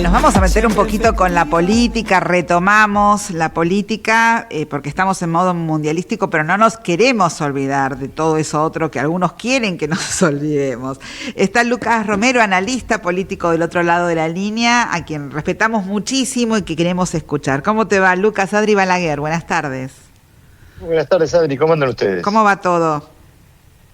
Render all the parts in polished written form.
Nos vamos a meter un poquito con la política, retomamos la política porque estamos en modo mundialístico, pero no nos queremos olvidar de todo eso otro que algunos quieren que nos olvidemos. Está Lucas Romero, analista político del otro lado de la línea, a quien respetamos muchísimo y que queremos escuchar. ¿Cómo te va, Lucas? Adri Balaguer, buenas tardes. Buenas tardes, Adri. ¿Cómo andan ustedes? ¿Cómo va todo?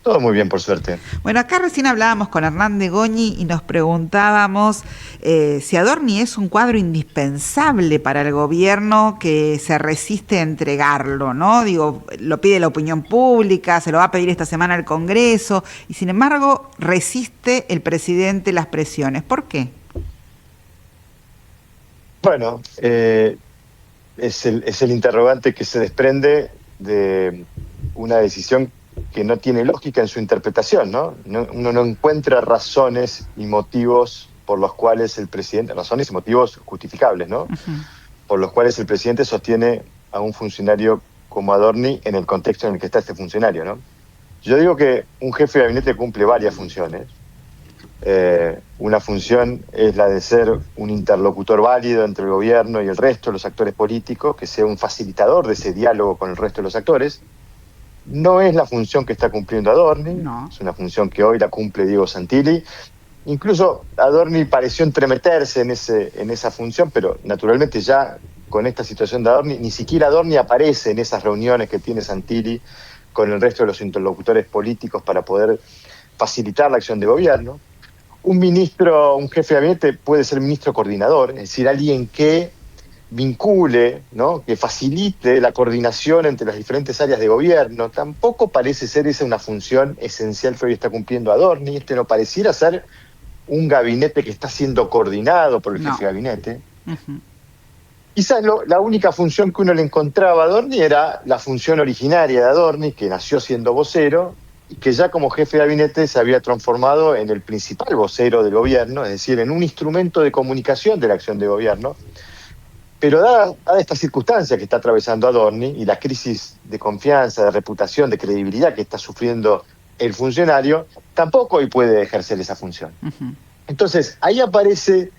Todo muy bien, por suerte. Bueno, acá recién hablábamos con Hernán de Goñi y nos preguntábamos si Adorni es un cuadro indispensable para el gobierno que se resiste a entregarlo, ¿no? Digo, lo pide la opinión pública, se lo va a pedir esta semana al Congreso, y sin embargo resiste el presidente las presiones. ¿Por qué? Bueno, es el interrogante que se desprende de una decisión que no tiene lógica en su interpretación, ¿no? Uno no encuentra razones y motivos por los cuales el presidente, razones y motivos justificables, ¿no? Uh-huh. Por los cuales el presidente sostiene a un funcionario como Adorni en el contexto en el que está este funcionario, ¿no? Yo digo que un jefe de gabinete cumple varias funciones. Una función es la de ser un interlocutor válido entre el gobierno y el resto de los actores políticos, que sea un facilitador de ese diálogo con el resto de los actores. No es la función que está cumpliendo Adorni, no. Es una función que hoy la cumple Diego Santilli. Incluso Adorni pareció entremeterse en esa función, pero naturalmente ya con esta situación de Adorni, ni siquiera Adorni aparece en esas reuniones que tiene Santilli con el resto de los interlocutores políticos para poder facilitar la acción de gobierno. Un ministro, un jefe de gabinete puede ser ministro coordinador, es decir, alguien que vincule, ¿no? Que facilite la coordinación entre las diferentes áreas de gobierno. Tampoco parece ser esa una función esencial que hoy está cumpliendo Adorni. No pareciera ser un gabinete que está siendo coordinado por el jefe de gabinete. Uh-huh. Quizás la única función que uno le encontraba a Adorni era la función originaria de Adorni, que nació siendo vocero, y que ya como jefe de gabinete se había transformado en el principal vocero del gobierno, es decir, en un instrumento de comunicación de la acción de gobierno. Pero dada esta circunstancia que está atravesando Adorni y la crisis de confianza, de reputación, de credibilidad que está sufriendo el funcionario, tampoco hoy puede ejercer esa función. Uh-huh. Entonces, ahí aparece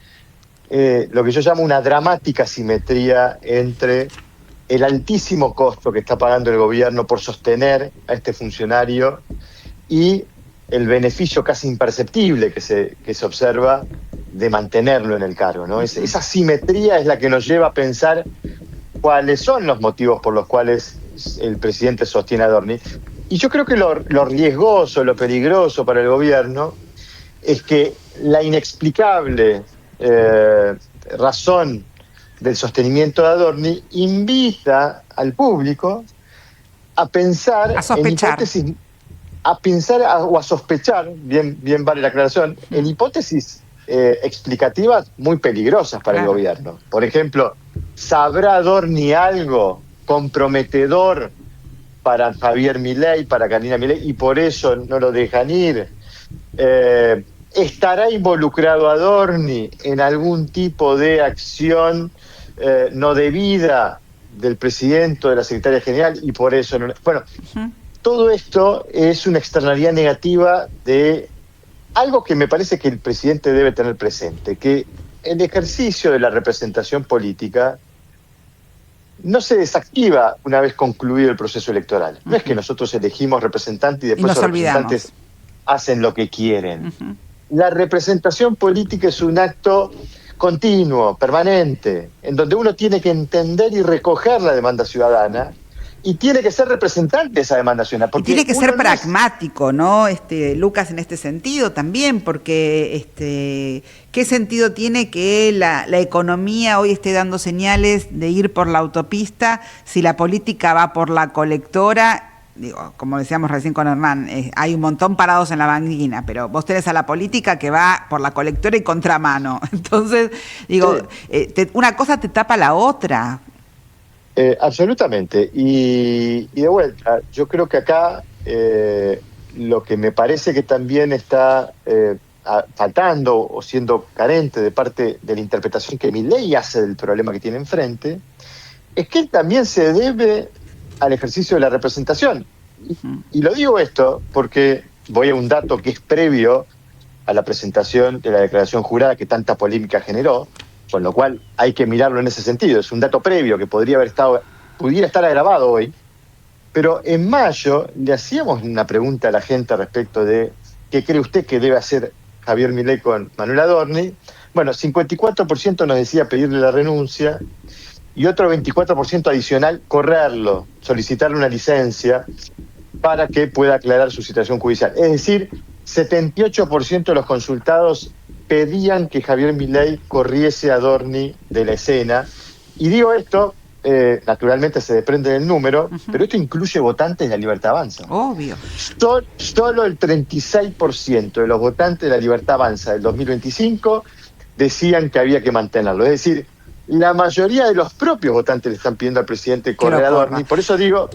lo que yo llamo una dramática simetría entre el altísimo costo que está pagando el gobierno por sostener a este funcionario y el beneficio casi imperceptible que se observa de mantenerlo en el cargo, ¿no? Esa simetría es la que nos lleva a pensar cuáles son los motivos por los cuales el presidente sostiene a Adorni. Y yo creo que lo riesgoso, lo peligroso para el gobierno es que la inexplicable razón del sostenimiento de Adorni invita al público a pensar a sospechar. O a sospechar, bien vale la aclaración, en hipótesis explicativas muy peligrosas para el gobierno. Por ejemplo, ¿sabrá Adorni algo comprometedor para Javier Milei, para Carolina Milei, y por eso no lo dejan ir? ¿Estará involucrado Adorni en algún tipo de acción no debida del presidente o de la secretaria general y por eso no? Bueno, todo esto es una externalidad negativa de algo que me parece que el presidente debe tener presente, que el ejercicio de la representación política no se desactiva una vez concluido el proceso electoral. No es que nosotros elegimos representantes y después los representantes hacen lo que quieren. Uh-huh. La representación política es un acto continuo, permanente, en donde uno tiene que entender y recoger la demanda ciudadana y tiene que ser representante de esa demanda ciudadana. Y tiene que ser pragmático, ¿no? Lucas, en este sentido también, porque ¿qué sentido tiene que la economía hoy esté dando señales de ir por la autopista si la política va por la colectora? Digo, como decíamos recién con Hernán, hay un montón parados en la banquina, pero vos tenés a la política que va por la colectora y contramano. Entonces, digo, sí. Una cosa te tapa la otra. Absolutamente. Y de vuelta, yo creo que acá lo que me parece que también está faltando o siendo carente de parte de la interpretación que Milei hace del problema que tiene enfrente, es que él también se debe al ejercicio de la representación. Y lo digo esto porque voy a un dato que es previo a la presentación de la declaración jurada que tanta polémica generó. con lo cual hay que mirarlo en ese sentido. Es un dato previo que pudiera estar agravado hoy. Pero en mayo le hacíamos una pregunta a la gente respecto de qué cree usted que debe hacer Javier Milei con Manuel Adorni. Bueno, 54% nos decía pedirle la renuncia y otro 24% adicional correrlo, solicitarle una licencia para que pueda aclarar su situación judicial. Es decir, 78% de los consultados pedían que Javier Milei corriese a Adorni de la escena. Y digo esto, naturalmente se desprende del número, pero esto incluye votantes de la Libertad Avanza. Obvio. Solo el 36% de los votantes de la Libertad Avanza del 2025 decían que había que mantenerlo. Es decir, la mayoría de los propios votantes le están pidiendo al presidente correr a Adorni. Por eso digo,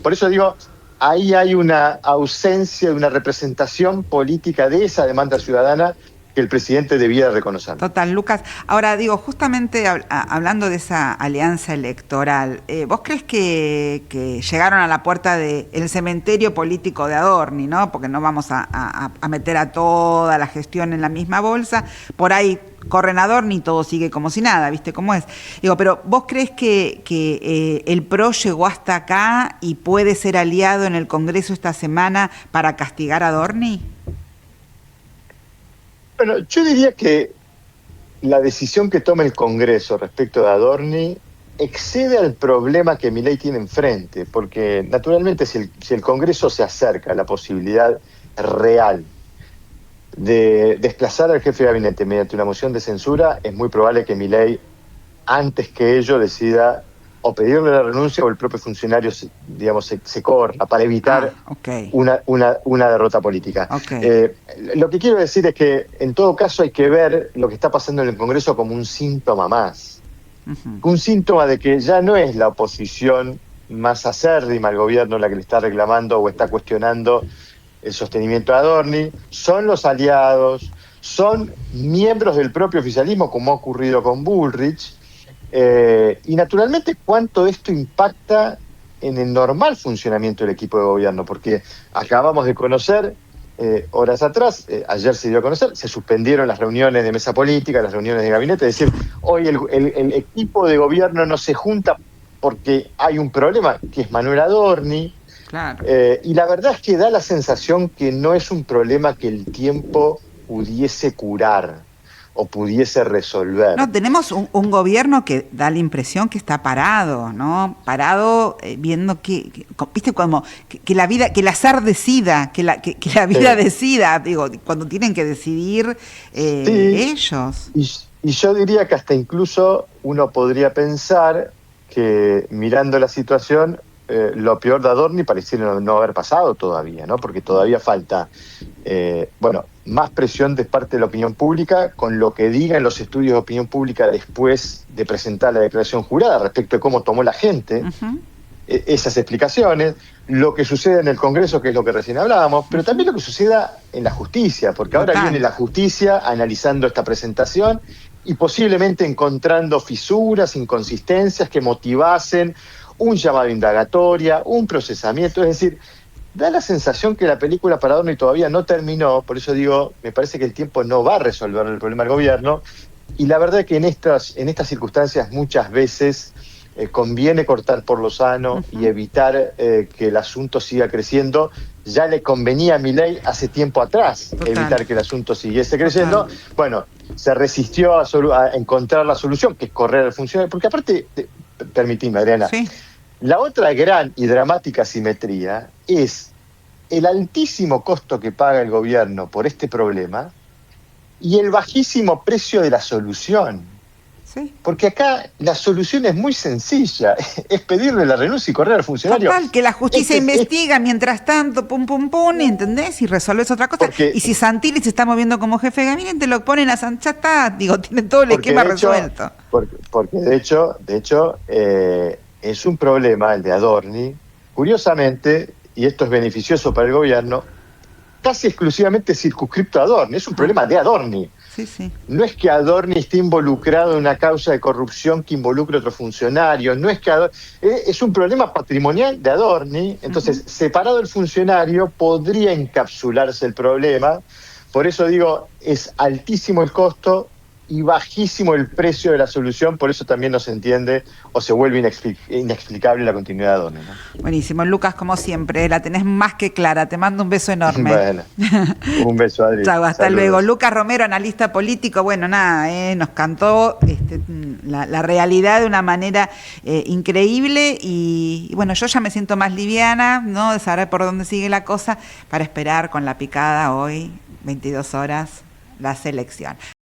ahí hay una ausencia de una representación política de esa demanda ciudadana que el presidente debía reconocer. Total, Lucas. Ahora digo, justamente hablando de esa alianza electoral, ¿vos crees que llegaron a la puerta del cementerio político de Adorni, ¿no? Porque no vamos a meter a toda la gestión en la misma bolsa. Por ahí corren a Adorni y todo sigue como si nada, ¿viste cómo es? Digo, pero ¿vos crees que el PRO llegó hasta acá y puede ser aliado en el Congreso esta semana para castigar a Adorni? Bueno, yo diría que la decisión que toma el Congreso respecto de Adorni excede al problema que Milei tiene enfrente, porque naturalmente si el Congreso se acerca a la posibilidad real de desplazar al jefe de gabinete mediante una moción de censura, es muy probable que Milei, antes que ello, decida o pedirle la renuncia o el propio funcionario se corra para evitar una derrota política. Lo que quiero decir es que en todo caso hay que ver lo que está pasando en el Congreso como un síntoma más. Un síntoma de que ya no es la oposición más acérrima al gobierno la que le está reclamando o está cuestionando el sostenimiento de Adorni, son los aliados, son miembros del propio oficialismo, como ha ocurrido con Bullrich. Y naturalmente cuánto esto impacta en el normal funcionamiento del equipo de gobierno, porque acabamos de conocer, horas atrás, ayer se dio a conocer, se suspendieron las reuniones de mesa política, las reuniones de gabinete, es decir, hoy el equipo de gobierno no se junta porque hay un problema, que es Manuel Adorni. Claro. Y la verdad es que da la sensación que no es un problema que el tiempo pudiese curar o pudiese resolver. No, tenemos un gobierno que da la impresión que está parado, ¿no? Parado, viendo viste, como que la vida, que el azar decida, que la vida decida, digo, cuando tienen que decidir ellos. Y yo diría que hasta incluso uno podría pensar que mirando la situación, lo peor de Adorni pareciera no haber pasado todavía, ¿no? Porque todavía falta, más presión de parte de la opinión pública con lo que digan los estudios de opinión pública después de presentar la declaración jurada respecto de cómo tomó la gente esas explicaciones, lo que sucede en el Congreso, que es lo que recién hablábamos, pero también lo que suceda en la justicia, porque ahora viene la justicia analizando esta presentación y posiblemente encontrando fisuras, inconsistencias que motivasen un llamado a indagatoria, un procesamiento, es decir, da la sensación que la película para Adorni todavía no terminó, por eso digo, me parece que el tiempo no va a resolver el problema del gobierno, y la verdad es que en estas circunstancias muchas veces conviene cortar por lo sano y evitar que el asunto siga creciendo. Ya le convenía a Milei hace tiempo atrás evitar que el asunto siguiese creciendo. Bueno, se resistió a encontrar la solución, que es correr al funcionario, porque aparte, permitime, Adriana, la otra gran y dramática asimetría es el altísimo costo que paga el gobierno por este problema y el bajísimo precio de la solución. Porque acá la solución es muy sencilla, es pedirle la renuncia y correr al funcionario. Total, que la justicia investiga mientras tanto, pum, pum, pum, ¿entendés? Y resuelves otra cosa. Y si Santilli se está moviendo como jefe de gabinete, lo ponen a ya está, digo, tiene todo el esquema resuelto. Porque de hecho, es un problema el de Adorni, curiosamente, y esto es beneficioso para el gobierno, casi exclusivamente circunscripto a Adorni, es un problema de Adorni. No es que Adorni esté involucrado en una causa de corrupción que involucre a otros funcionarios, no es que es un problema patrimonial de Adorni, entonces separado el funcionario podría encapsularse el problema, por eso digo, es altísimo el costo y bajísimo el precio de la solución, por eso también no se entiende o se vuelve inexplicable la continuidad de ONU, ¿no? Buenísimo, Lucas, como siempre, la tenés más que clara. Te mando un beso enorme. Bueno, un beso, Adri. Chau, hasta Saludos. luego. Lucas Romero, analista político, bueno, nada, nos cantó la realidad de una manera increíble y bueno, yo ya me siento más liviana, ¿no? De saber por dónde sigue la cosa para esperar con la picada hoy, 22 horas, la selección.